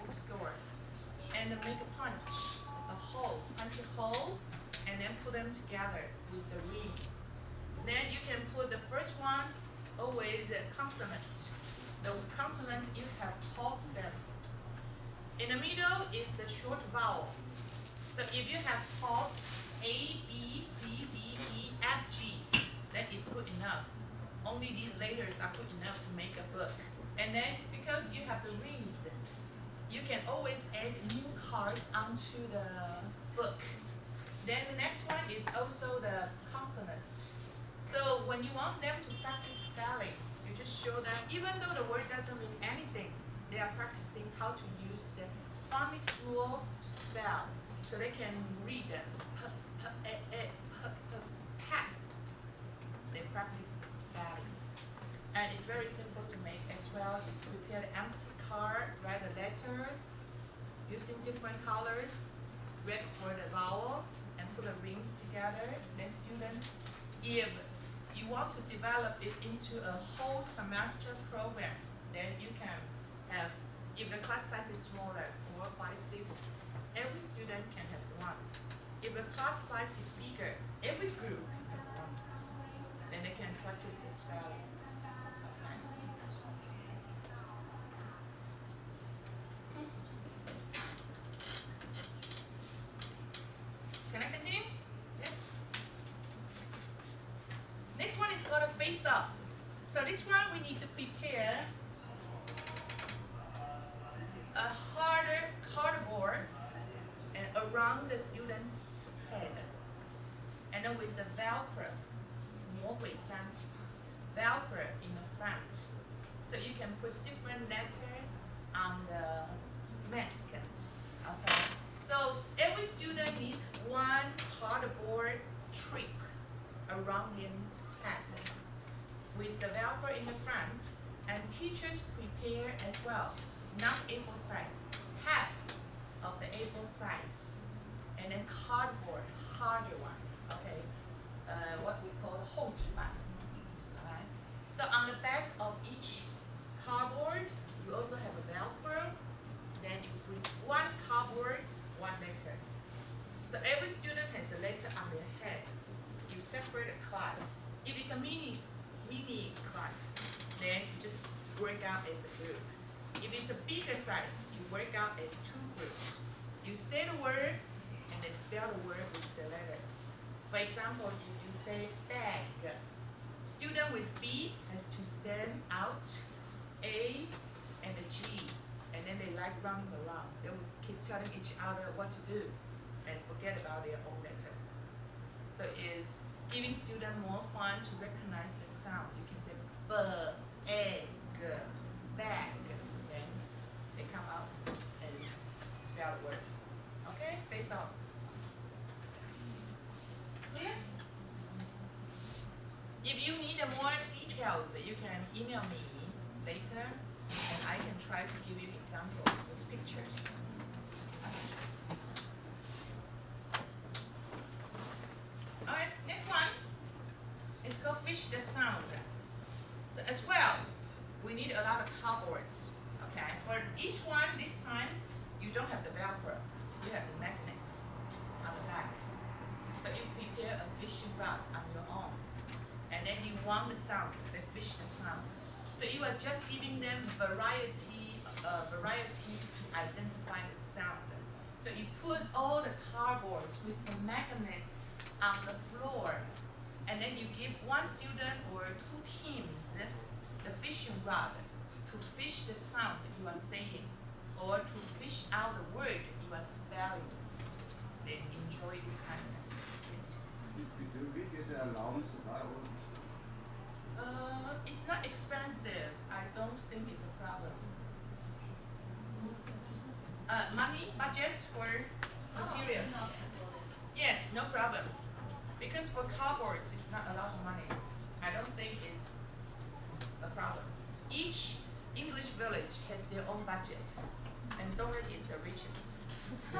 bookstore, and make a punch a hole, and then put them together with the ring. Then you can put the first one always a consonant. The consonant you have taught them. In the middle is the short vowel. So if you have taught A, B, C, D, E, F, G, then it's good enough. Only these letters are good enough to make a book. And then because you have the rings, you can always add new cards onto the book. Then the next one is also the consonant. So when you want them to practice spelling, you just show them, even though the word doesn't mean anything, they are practicing how to use the phonics rule to spell, so they can read them. Cat. They practice the spelling. And it's very simple to make as well. You prepare the empty card, write a letter, using different colors, red for the vowel, and put the rings together. Then students, if you want to develop it into a whole semester program, then you can have, if the class size is smaller, 4, 5, 6, every student can have one. If the class size is bigger, every group can have one. Then they can practice the spelling. Can I continue? Yes. Next one is called a face-off. So this one we need to prepare a harder cardboard and around the student's head, and then with the Velcro, 魔鬼毡, Velcro in the front, so you can put different letters on the mask. Okay. So every student needs one cardboard strip around their head with the Velcro in the front, and teachers prepare as well, not A4 size, half of the A4 size, and then cardboard, harder one, okay, what we call the 厚纸板. Alright. So on the back of each cardboard, you also have a Velcro. Then you put one cardboard, one letter. So every student has a letter on their head. You separate a class. If it's a mini class, then you just work out as a group. If it's a bigger size, you work out as two groups. You say the word and they spell the word with the letter. For example, if you say bag, student with B has to stand out A and a G, and then they like running around. They will keep telling each other what to do and forget about their own letter. So it's giving students more fun to recognize the sound. You can say egg, bag, then they come out and spell the word. Okay, face off. Clear? If you need more details, you can email me later, and I can try to give you examples with pictures. Alright, next one. It's called fish the sound. So as well, we need a lot of cardboards. Okay, for each one this time, you don't have the Velcro. You have the magnets on the back. So you prepare a fishing rod on your own. And then you want the sound, the fish the sound. So you are just giving them varieties to identify the sound. So you put all the cardboards with the magnets on the floor, and then you give one student or two teams the fishing rod to fish the sound you are saying, or to fish out the word you are spelling. They enjoy this kind of activities. Do we get the allowance to buy all this stuff? It's not expensive. I don't think it's a problem. Money, budgets for materials. Yes, no problem. Because for cardboards, it's not a lot of money. I don't think it's a problem. Each English village has their own budgets, and Dover is the richest. The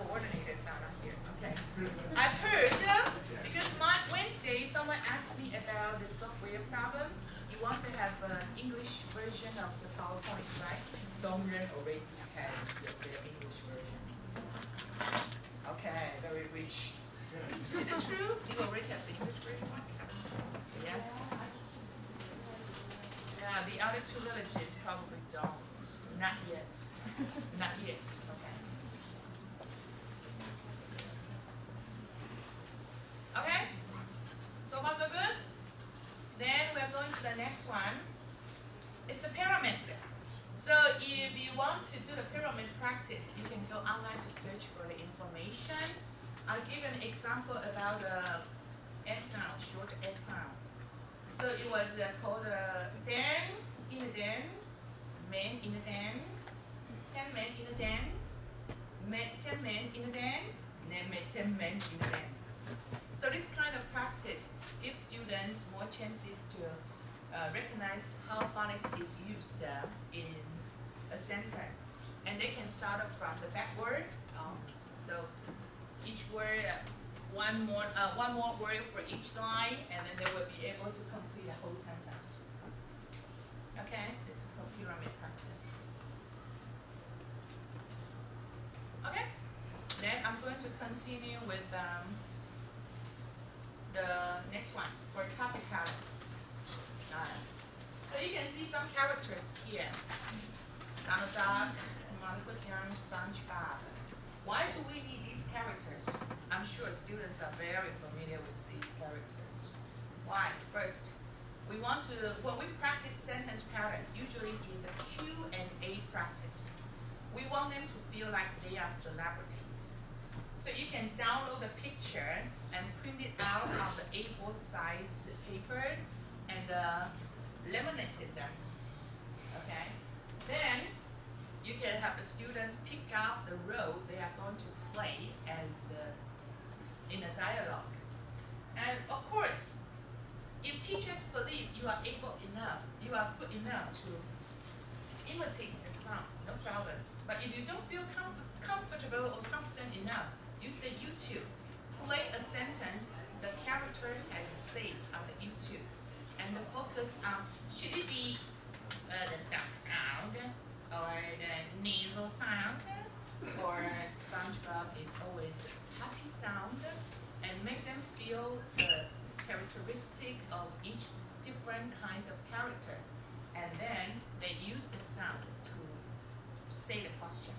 coordinators are not here. Okay. I've heard because Wednesday someone asked me about the software problem. You you want to have an English version of the PowerPoint, right? Dongren already has the English version. Okay, very rich. Is it true? You already have the English version? Yes. Yeah, the other two villages probably don't. Not yet. Not yet. Okay. Okay? So far so good? Then we're going to the next one. It's the pyramid. So if you want to do the pyramid practice, you can go online to search for the information. I'll give an example about the S sound, short S sound. So it was called den in a den, men in a den, 10 men in a den, 10 men in a den, then 10 men in a den. So this kind of practice gives students more chances to recognize how phonics is used in a sentence. And they can start up from the backward. So each word, one more word for each line, and then they will be able to complete a whole sentence. Okay, this is a pyramid practice. Okay, then I'm going to continue with the next one for topic patterns. So you can see some characters here. Donald Duck, Monica Jones, SpongeBob. Why do we need these characters? I'm sure students are very familiar with these characters. Why? First, we want to, when we practice sentence pattern, usually it's a Q&A practice. We want them to feel like they are celebrities. So you can download the picture and print it out on the A4 size paper and laminate them. Okay? Then you can have the students pick out the role they are going to play as in a dialogue. And of course, if teachers believe you are able enough, you are good enough to imitate the sound, no problem. But if you don't feel comfortable or confident enough, use the YouTube. Play a sentence the character has said on the YouTube. And the focus on, should it be the duck sound, or the nasal sound, or SpongeBob is always happy sound, and make them feel the characteristic of each different kind of character. And then they use the sound to say the question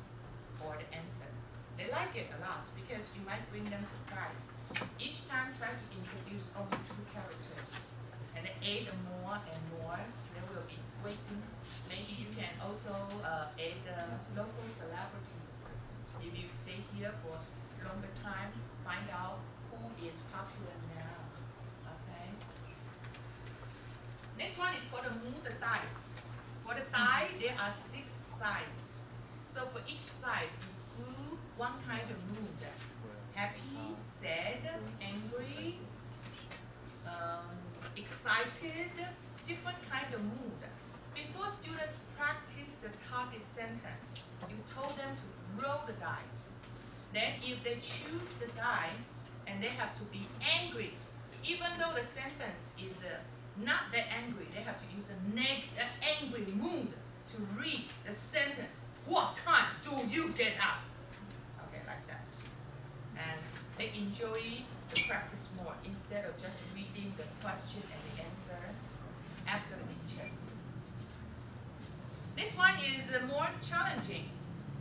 or the answer. They like it a lot because you might bring them surprise. Each time try to introduce only 2 characters, and they add more and more. They will be waiting. Maybe you can also add local celebrities. If you stay here for longer time, find out who is popular now. Okay. Next one is called move the dice. For the die, there are 6 sides. So for each side, you glue one kind of mood. Happy, sad, angry, excited, different kind of mood. Before students practice the target sentence, you told them to roll the die. Then if they choose the die and they have to be angry, even though the sentence is not that angry, they have to use an angry mood to read the sentence. What time do you get up? Okay, like that. And they enjoy the practice more instead of just reading the question and the answer after the teacher. This one is more challenging.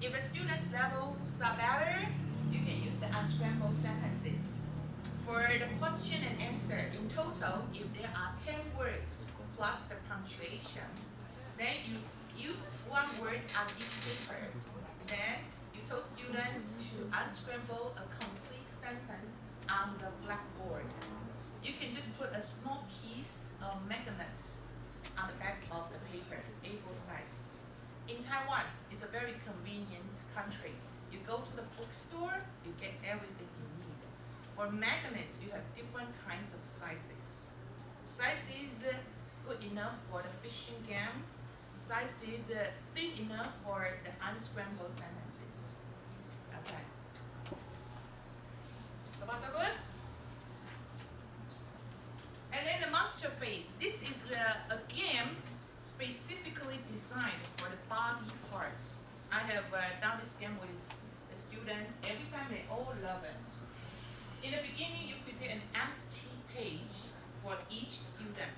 If the students' levels are better, you can use the unscrambled sentences. For the question and answer, in total, if there are 10 words plus the punctuation, then you use 1 word on each paper. Then you told students to unscramble a complete sentence on the blackboard. You can just put a small piece of magnets on the back of the paper, A4 size. In Taiwan, it's a very convenient country. You go to the bookstore, you get everything you need. For magnets, you have different kinds of sizes. Size is good enough for the fishing game. Size is thick enough for the unscrambled sentences. Okay. So far so good? And then the monster face. face. This is a game specifically designed for the body parts. I have done this game with the students. Every time they all love it. In the beginning, you prepare an empty page for each student.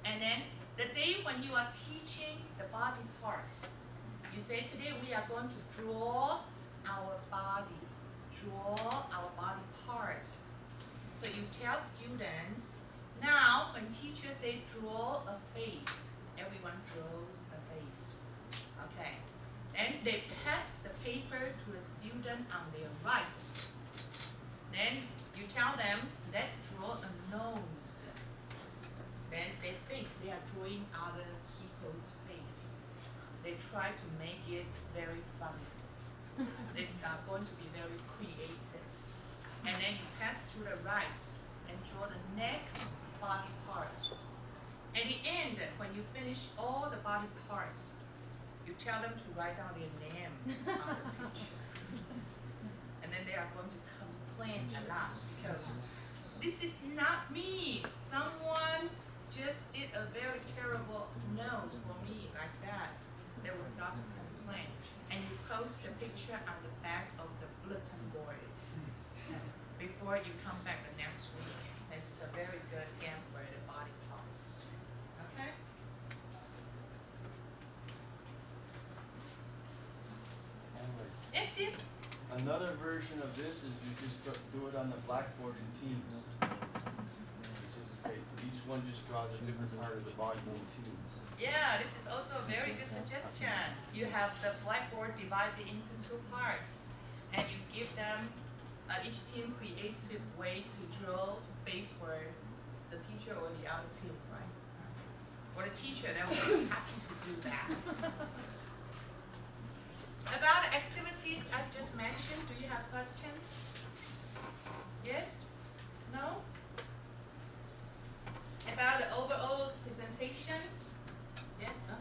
And then the day when you are teaching the body parts, you say, today we are going to draw our body. Draw our body parts. So you tell students, now when teachers say draw a face, everyone draws a face. Okay. And they pass the paper to the student on their right. Then you tell them, let's draw a nose. Then they think they are drawing other people's face. They try to make it very funny. They are going to be very creative. And then you pass to the right and draw the next body parts. At the end, when you finish all the body parts, you tell them to write down their name on the picture. And then they are going to complain a lot because this is not me. Someone just did a very terrible nose for me like that. They will start to complain. And you post the picture on the back of the bulletin board before you come back the next week. This is a very good game for the body parts. Okay? Yes, yes. Another version of this is you just do it on the blackboard in teams. Each one just draws a different part of the body in teams. Yeah, this is also a very good suggestion. You have the blackboard divided into two parts, and you give them, each team creates a way to draw face for the teacher or the other team, right? For the teacher, they will be happy to do that. About the activities I just mentioned, do you have questions? Yes? No? About the overall presentation? Yeah? No?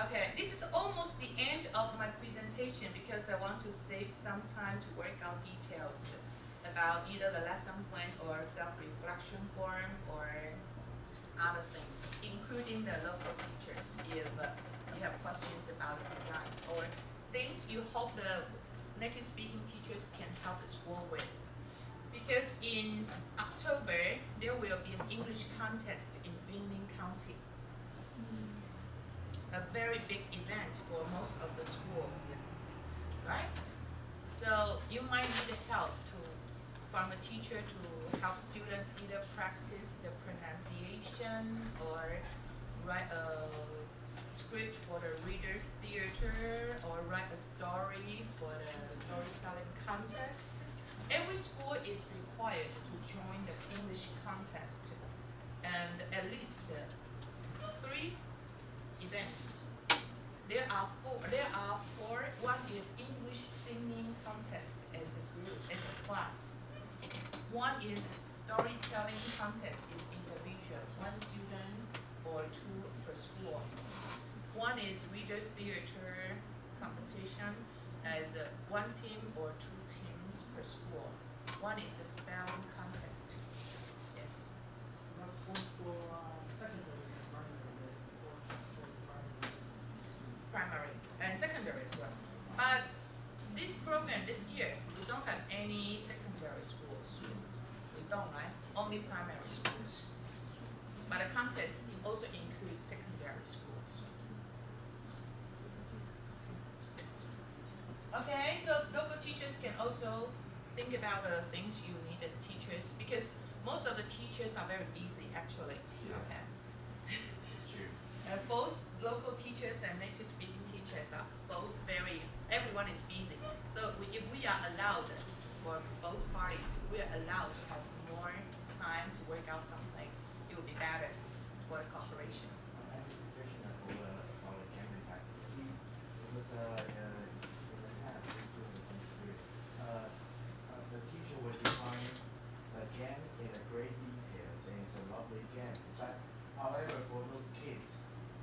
Okay, this is almost the end of my presentation because I want to save some time to work out details about either the lesson plan or self-reflection form or other things, including the local teachers if you have questions about the designs or things you hope the native speaking teachers can help the school with. Because in October, there will be an English contest in Yunlin County. A very big event for most of the schools, right? So you might need help from a teacher to help students either practice the pronunciation or write a script for the reader's theater or write a story for the storytelling contest. Every school is required to join the English contest and at least 3 events. There are four. One is English singing contest as a group, as a class. One is storytelling contest is individual, 1 student or 2 per school. One is reader theater competition as 1 team or 2 teams per school. One is the spelling contest. Yes. Primary and secondary as well. But this program this year, we don't have any secondary schools. We don't, right? Only primary schools. But the contest also includes secondary schools. Okay, so local teachers can also think about the things you need the teachers because most of the teachers are very busy actually. Yeah. Okay. It's true. Both local teachers and native speaking teachers are both everyone is busy. So if we are allowed, for both parties, we are allowed to have more time to work out something, it would be better for the cooperation. I have a suggestion for the camping activity. Because in the past, we do some spirit. The teacher will define the game in a great details, and it's a lovely game. But however, for those kids,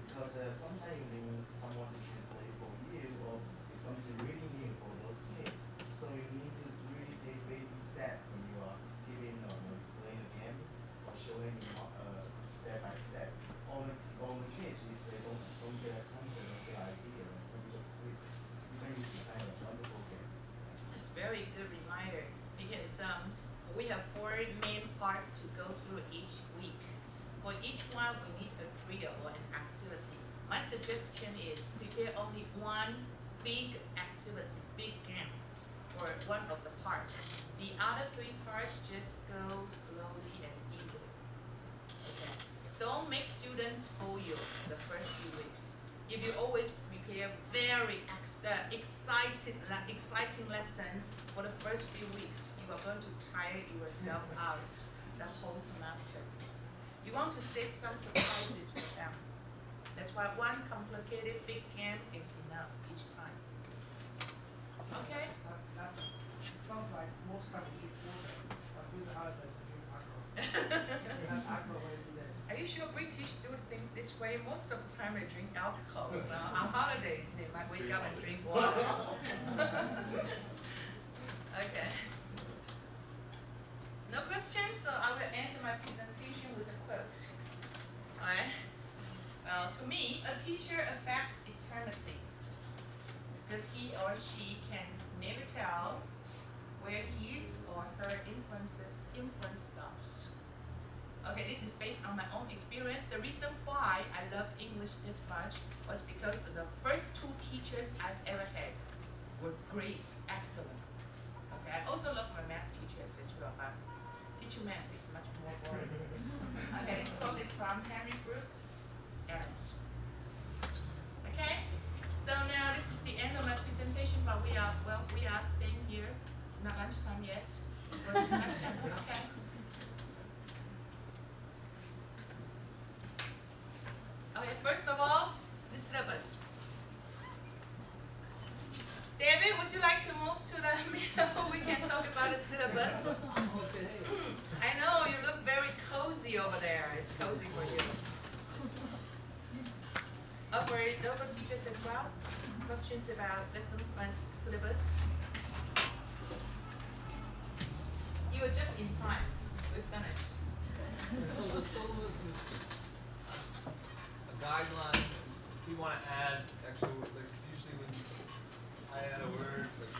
because sometimes it means someone to translate for you, or it's something really new for those kids. So you need to really take baby step when you are giving or explain a game or showing step by step. On the kids, if they don't get attention or get idea, then you design a wonderful game. It's very good reminder because we have 4 main parts to go through each week. For each one, we need a drill or an activity. My suggestion is prepare only one big activity, big game for one of the parts. The other 3 parts just go slowly and easily. Okay. Don't make students fool you the first few weeks. If you always prepare very exciting lessons for the first few weeks, you are going to tire yourself out the whole semester. You want to save some surprises for them. That's why one complicated big game is enough each time. Okay? That sounds like most time we drink water, but do the other than drink alcohol. We have alcohol every day. Are you sure British do things this way? Most of the time they drink alcohol. On holidays, they might wake up and drink water. Okay. No questions? So I will end my presentation with a quote. Alright. Well, to me, a teacher affects eternity because he or she can never tell where his or her influence stops. Okay, this is based on my own experience. The reason why I loved English this much was because the first 2 teachers I've ever had were great, excellent. Okay, I also love my math teachers as well, but teaching math is much more boring. Okay, this quote is from Henry Brooks Adams. Okay, so now this is the end of my presentation, but we are staying here, not lunchtime yet, for discussion. Okay. Okay, first of all, the syllabus. David, would you like to move to the middle? We can talk about the syllabus. Okay. I know you look very cozy over there. It's cozy for you. For local teachers as well, questions about lesson plans, syllabus? You were just in time. We finished. So the syllabus is a guideline. If you want to add extra, like usually when I add a word, like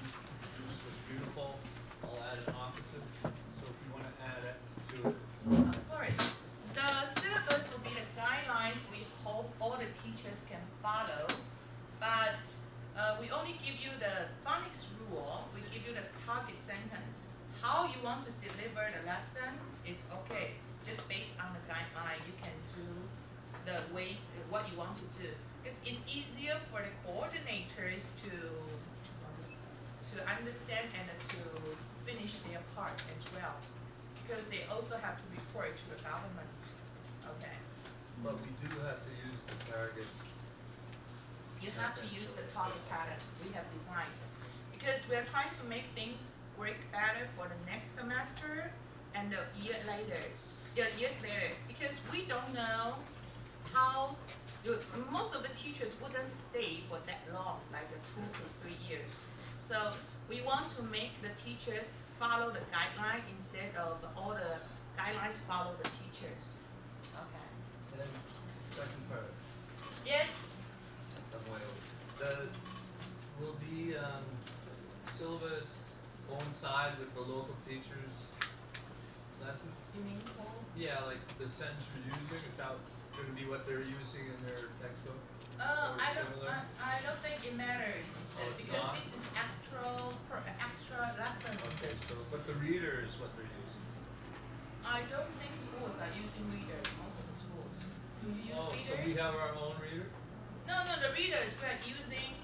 this was beautiful, I'll add an opposite. So if you want to add it to it, it's Of course. The syllabus will be the guidelines we hope all the teachers can follow, but we only give you the phonics rule, we give you the target sentence. How you want to deliver the lesson, it's okay. Just based on the guideline, you can do the way, what you want to do. Because it's easier for the coordinators to understand and to finish their part as well. Because they also have to report to the government. Okay. but we do have to use the target. You have to use the target pattern we have designed. Because we are trying to make things work better for the next semester and the years later. Because we don't know how, most of the teachers wouldn't stay for that long, like 2 to 3 years. So we want to make the teachers follow the guideline instead of all the guidelines follow the teachers. Okay. And then the second part, Yes? since I'm way over, will the syllabus coincide with the local teachers' lessons? You mean Paul? Yeah, like the sentence you're using, is that going to be what they're using in their textbook? Similar? I don't think it matters Oh, it's because not? this is extra lesson. Okay, so, but the reader is what they're using. I don't think schools are using readers, most of the schools. Do you use Oh, readers? so we have our own reader? No, the readers we are using,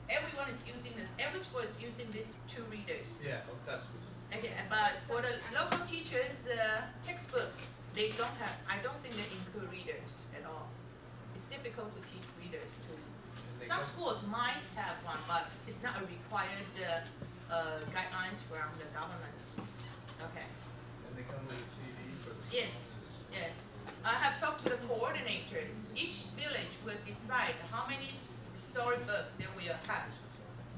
everyone is using every school is using these 2 readers. Yeah, oh, that's what's. Okay, but for the local teachers, textbooks, they don't have, I don't think they include readers at all. It's difficult to teach readers too. They Some come- schools might have one, but it's not a required guidelines from the government. Okay. And they come with a CD for the. Yes. songs. Yes, I have talked to the coordinators. Each village will decide how many storybooks they will have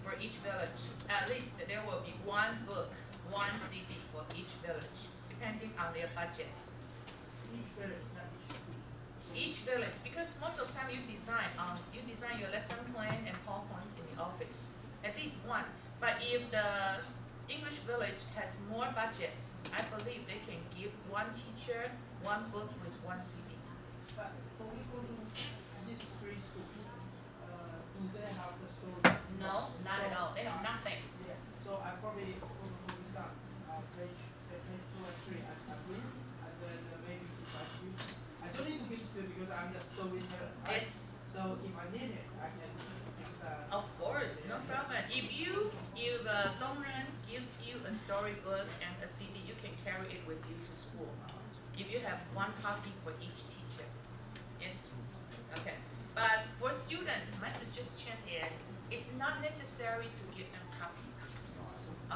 for each village. At least there will be 1 book, 1 CD for each village, depending on their budgets. each village, not each school. Each village, because most of the time you design your lesson plan and PowerPoints in the office, at least one. But if the English village has more budgets, I believe they can give one teacher one book with one CD. But when we go to these three schools, do they have the story? No, not at all. They have nothing. Yeah. So I probably will focus on page 2 and 3. I read, and then maybe if I do, I don't need to be still because I'm just storyteller. Right? Yes. So if I need it, I can just. Of course, no problem. If Dongren gives you a storybook and a CD, you can carry it with you to school. If you have one copy for each teacher. Yes. Okay. But for students, my suggestion is it's not necessary to give them copies.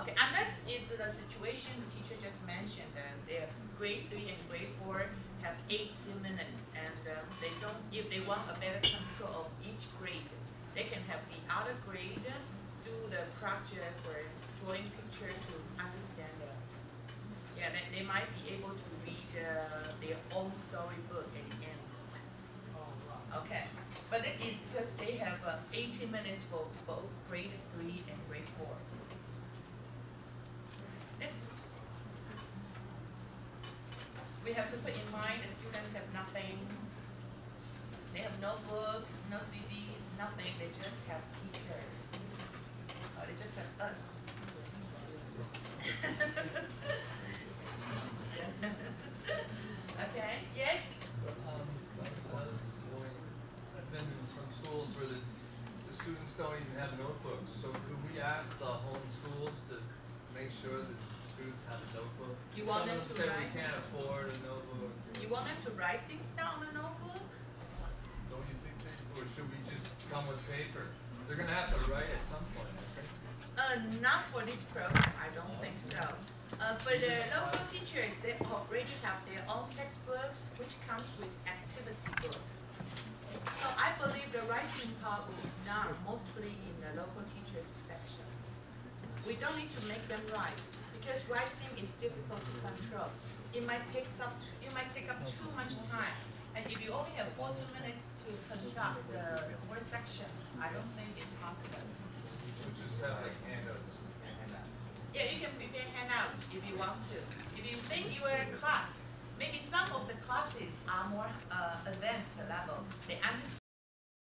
Okay, unless it's the situation the teacher just mentioned that their grade 3 and grade 4 have 80 minutes and they don't, if they want a better control of each grade, they can have the other grade do the project or drawing picture to understand it. Yeah, they might be able to read their own storybook at the end. Okay, but it is because they have 80 minutes for both grade 3 and grade 4. This, we have to put in mind the students have nothing. They have no books, no CDs, nothing. They just have teachers. They just have us. Okay, yes? I've been in some schools where the students don't even have notebooks, so could we ask the home schools to make sure that students have a notebook? You want them to Some of them say we write? can't afford a notebook. You want them to write things down on a notebook? Don't you think they, or should we just come with paper? They're gonna have to write at some point, I think. Not for this program, I don't think so. For the local teachers, they already have their own textbooks, which comes with activity book. So I believe the writing part will be done mostly in the local teachers section. We don't need to make them write, because writing is difficult to control. It might take up too much time. And if you only have 40 minutes to conduct the 4 sections, I don't think it's possible. So just have like handouts. Yeah, you can prepare handouts if you want to. If you think you are in class, maybe some of the classes are more advanced level. They understand